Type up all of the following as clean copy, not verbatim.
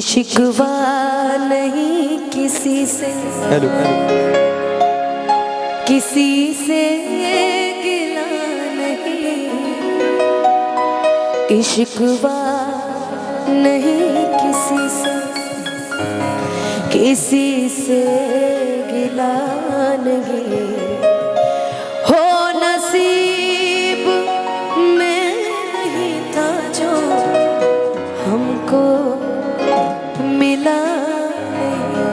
शिकवा नहीं किसी से, हेलो किसी से गिला नहीं, शिकवा नहीं किसी से, किसी से गिला नहीं। हो नसीब में नहीं था जो हमको मिला नहीं,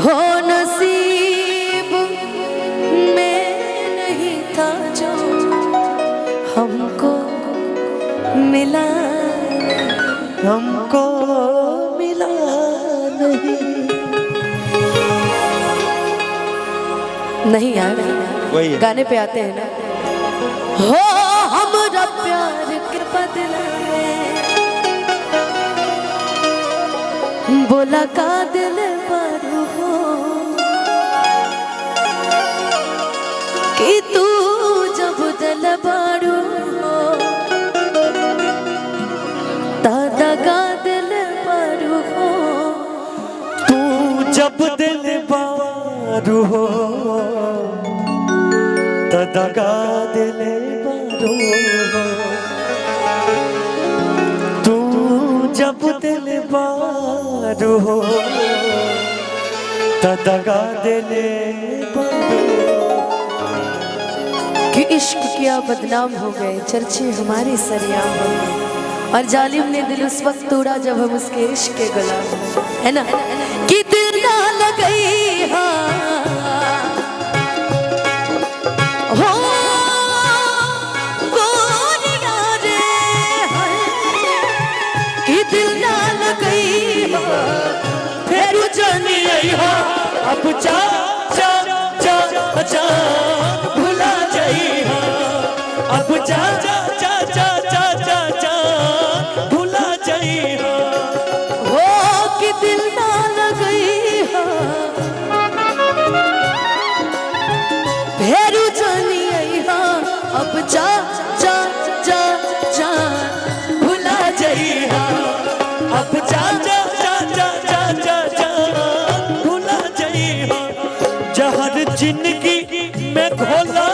हो नसीब में नहीं था जो हमको मिला, हमको मिला नहीं यार। वही है। गाने पे आते हैं ना, हो हमरा प्यार के बदला में बोला का दिल पर हो कि तू जब दिल बारू हो दादा का दिल पर हो, तू जब दिल बारू हो दगा दिल बारू हो, तू जब दिल बारू हो दगा दिल बारू कि इश्क किया बदनाम हो गए, चर्चे हमारे सरेआम हो गए, और जालिम ने दिल उस वक्त तोड़ा जब हम उसके इश्क के गुलाम, है ना। कि दिल ना लगई हाँ हो गोरिया रे हाय, कि दिल ना लगई हाँ फिर जानी आई हो अब जा जा जा जा भुला जाई हो, अब जा जा जा जा जा जा जा भुला जाई हो, हो कि दिल ना लगई हाँ भेरू जानी आई हाँ, अब जा जा जा जा भुला जाई हाँ, अब जा जा जा जा जा जा जा भुला जाई हो, जहर जिंदगी में घोला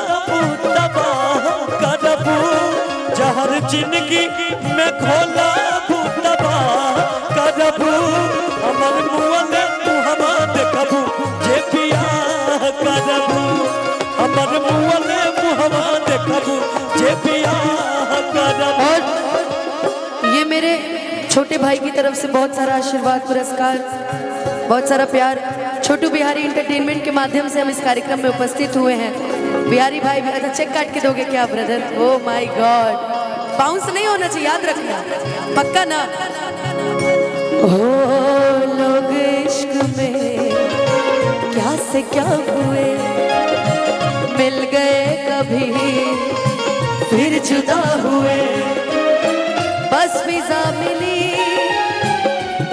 तबाह करबू, जहर जिंदगी में घोला तबाह करबू, हमर मुँह मुहमा देखबू जे बियाह करबू, हमर मुँह मुहमा देखबू जे बियाह करबू। और ये मेरे छोटे भाई की तरफ से बहुत सारा आशीर्वाद, पुरस्कार, बहुत सारा प्यार। छोटू बिहारी एंटरटेनमेंट के माध्यम से हम इस कार्यक्रम में उपस्थित हुए हैं। बिहारी भाई भी अच्छा चेक काट के दोगे क्या brother? Oh my God, bounce नहीं होना चाहिए, याद रखना पक्का ना। हो लोग इश्क में क्या से क्या हुए, मिल गए कभी फिर जुदा हुए, बस फिजा मिली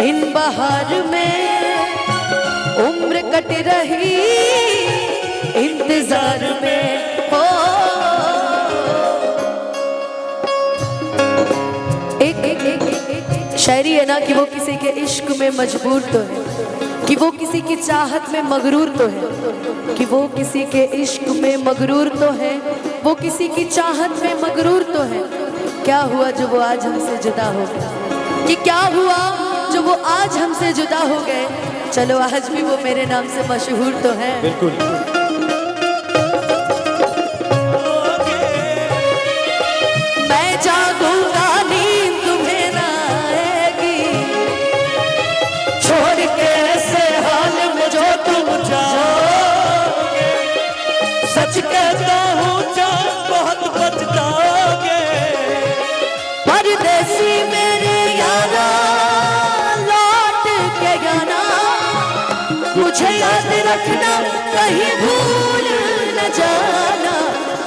इन बहार में, उम्र कट रही इंतजार में। हो एक शायरी है ना कि वो किसी के इश्क में मजबूर तो है, कि वो किसी की चाहत में मगरूर तो है, कि वो किसी के इश्क में मगरूर तो है, वो किसी की चाहत में मगरूर तो है। क्या हुआ जो वो आज हमसे जुदा हो गए, कि क्या हुआ जो वो आज हमसे जुदा हो गए, चलो आज भी वो मेरे नाम से मशहूर तो है। बिल्कुल मैं जागूंगा नींद तुम्हें ना आएगी, छोड़ के ऐसे हाल में जो तुम जाओगे, सच कहता हूँ जान बहुत बचताओगे, परदेसी मेरे यारा लौट के गाना, मुझे याद रखना कहीं भूल न जाना,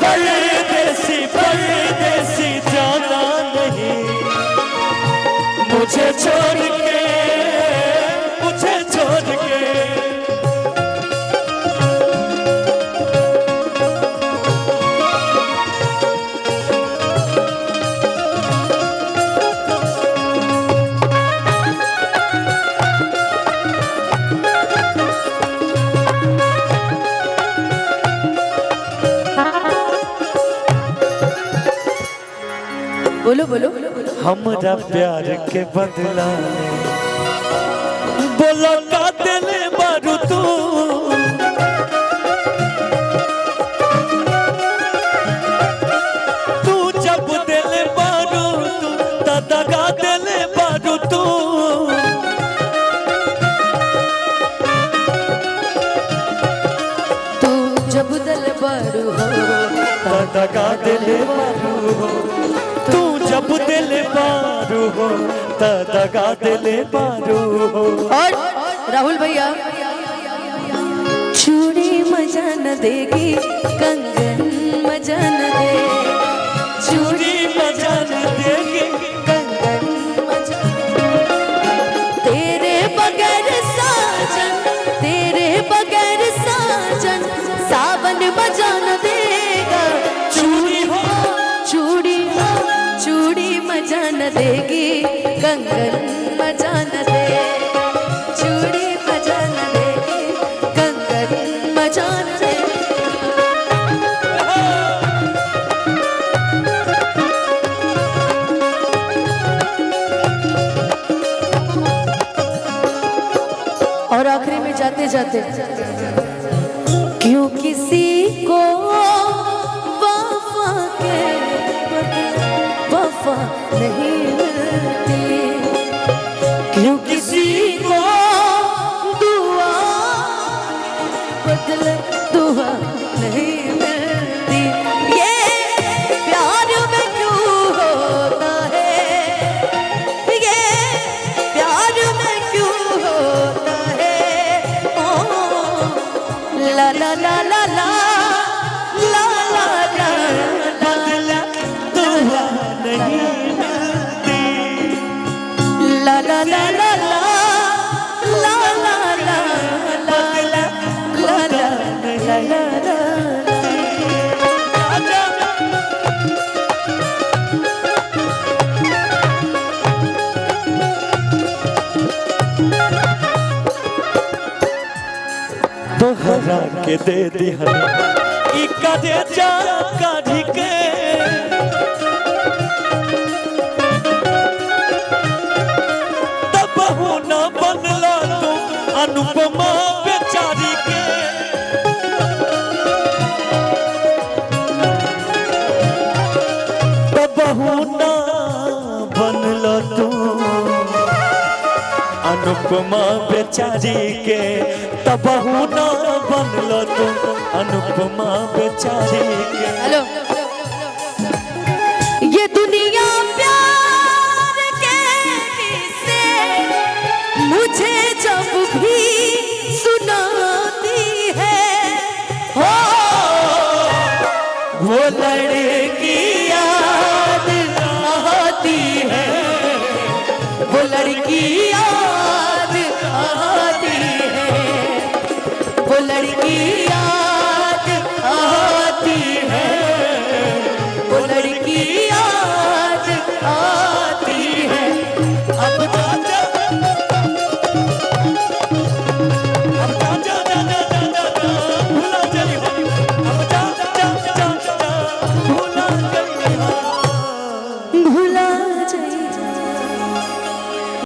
परदेसी परदेसी जाना नहीं, मुझे छोड़ के, मुझे छोड़ के। बोलो बोलो। हमरा प्यार के बदला बोलो का दिल बारू तू तू जब दिल बारू तू दगा दिल बारू तू तू जब दिल बारू हो दगा दिल बारू हो तू जब दिल बारू हो दगा दिल बारू हो। और राहुल भैया, चूड़ी मजा न देगी कंगन मजा न दे, चूड़ी मजा न देगी कंगन मजा तेरे बगैर साजन, तेरे बगैर साजन सावन मजा न देगा। चूड़ी हो चूड़ी हो चूड़ी मजा न देगी कंगन मजा न दे, चूड़ी मजा न देगी कंगन मजा न दे। और आखिरी में जाते जाते, क्यों किसी को वफा के बदले वफा नहीं मिलती, क्यों किसी को दुआ के बदले दुआ नहीं मिलती। ये प्यार में क्यों होता है, ये प्यार में क्यों होता है। ओ ला ला ला ला ला ला ला ला बदला दुआ नहीं मिलती। ला ला ला ला ला ला ला ला बदला ला ला ला ला ला। आजा तोहरा के दे दिहन ई काजे जा काढ़ी के तब हो न बनला तू अनुपमा बेचारी के तब हो न बनला तू अनुपमा बेचारी के तबहू न बनलो तू अनुपमा बेचारी के। हेलो, ये दुनिया प्यार के किस्से मुझे जब भी सुनाती है, हो वो लड़की याद आती है, वो लड़की याद आती है, वो लड़की याद आती है, वो लड़की याद आती है। अब आजा